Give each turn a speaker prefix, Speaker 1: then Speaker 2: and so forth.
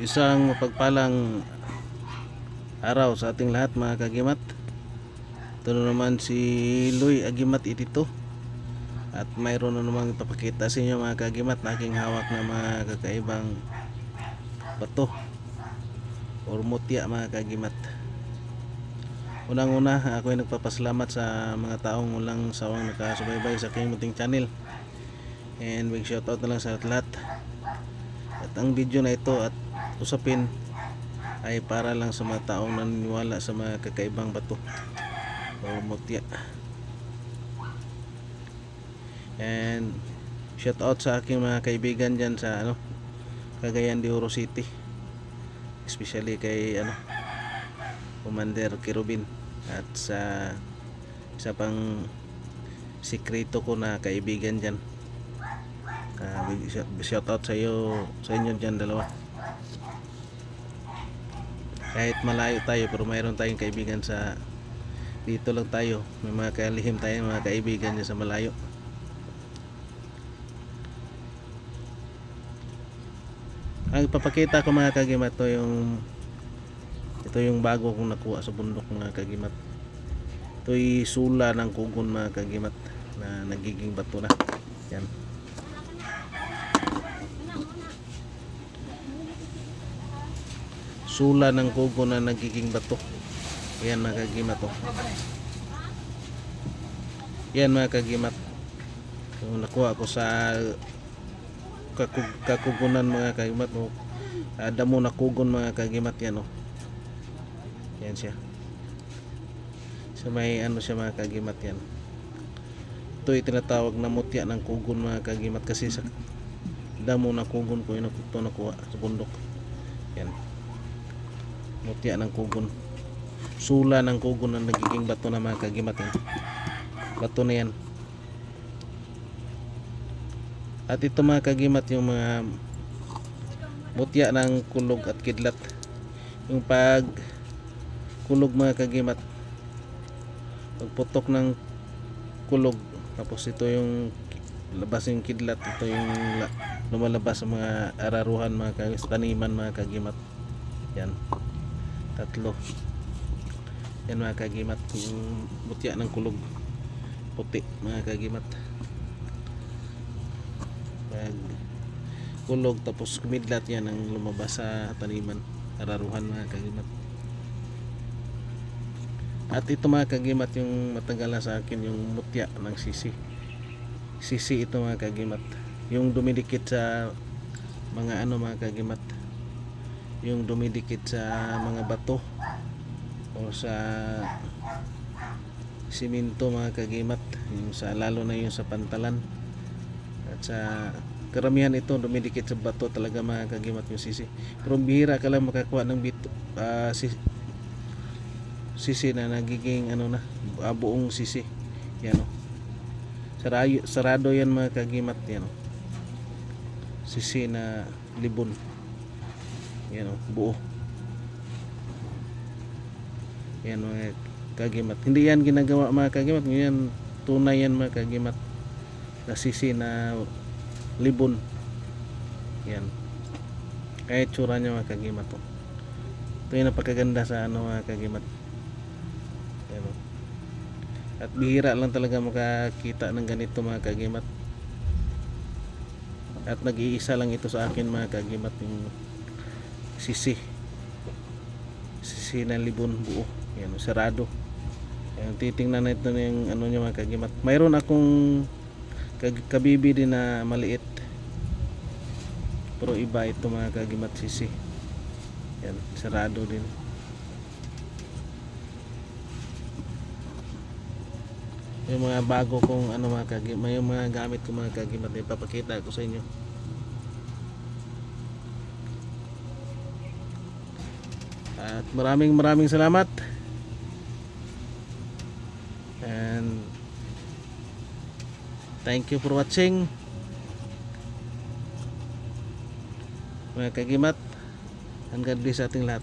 Speaker 1: Isang mapagpalang araw sa ating lahat mga kagimat. Ito na naman si Loy Agimat itito. At mayroon na namang ipapakita sa inyo mga kagimat na aking hawak na mga kakaibang bato or mutya mga kagimat. Unang-una ako ay nagpapasalamat sa mga taong walang sawang nakasubaybay sa aking munting channel. And big shoutout na lang sa lahat. At ang video na ito at usapin ay para lang sa mga taong naniniwala sa mga kakaibang bato o mutya. And shout out sa aking mga kaibigan dyan sa Cagayan de Oro City, especially kay Commander Kirubin at sa isa pang sikreto ko na kaibigan dyan. Shout out sa inyo dyan dalawa. Kahit malayo tayo pero mayroon tayong kaibigan sa dito lang tayo, may mga kalihim tayong mga kaibigan dyan sa malayo. Ang ipapakita ko mga kagimat, ito yung bago kong nakuha sa bundok mga kagimat. Ito'y sula ng kugon mga kagimat na nagiging bato na. Yan. Sula ng kugon na nagiging bato. Yan mga kagimat. Yan mga kagimat. Yung nakuha ko sa kakugunan mga kagimat. Damo na kugon mga kagimat yan. Yan siya. So may siya mga kagimat yan. Ito ay tinatawag na mutya ng kugon mga kagimat kasi sa damo na kugon ko yun ito nakuha sa bundok. Yan. Mutya ng kugon. Sula ng kugon na nagiging bato na mga kagimat yan. Bato na yan. At ito mga kagimat yung mga mutya ng kulog at kidlat. Yung pag kulog mga kagimat, pagputok ng kulog, tapos ito yung labas yung kidlat, ito yung lumalabas sa mga araruhan mga kagimat, taniman mga kagimat. Yan. Tatlo. Yan mga kagimat, yung mutya ng kulog puti mga kagimat. Pag kulog tapos kumidlat, yan ang lumabas sa taniman, araruhan mga kagimat. At ito mga kagimat yung matagal na sa akin, yung mutya ng sisi. Sisi ito mga kagimat, yung dumidikit sa mga mga kagimat, yung dumidikit sa mga bato o sa simento mga kagimat, yung lalo na yung sa pantalan. At sa karamihan ito dumidikit sa bato talaga mga kagimat yung sisi. Pero bihira ka lang makakuha ng sisi na nagiging buong sisi. Yan sarado yan mga kagimat. Yan sisi na libon. Yan buo. Yan mga kagimat. Hindi yan ginagawa mga kagimat. Yan tunay yan mga kagimat na sisi na libon. Yan. Kahit tsura niya mga kagimat. Ito yung napakaganda sa mga kagimat. Yan. At bihira lang talaga makakita ng ganito mga kagimat. At nag-iisa lang ito sa akin mga kagimat, yung sisi na libon buo. Yan, sarado. Yan, titingnan na ito yung niya mga kagimat. Mayroon akong kabibi din na maliit, pero iba ito mga kagimat, sisi. Yan, sarado din. Yung mga bago kong mga kagimat, yung mga gamit ko mga kagimat, ipapakita ko sa inyo. At maraming salamat. And thank you for watching mga kagimat. And God bless sa ating lahat.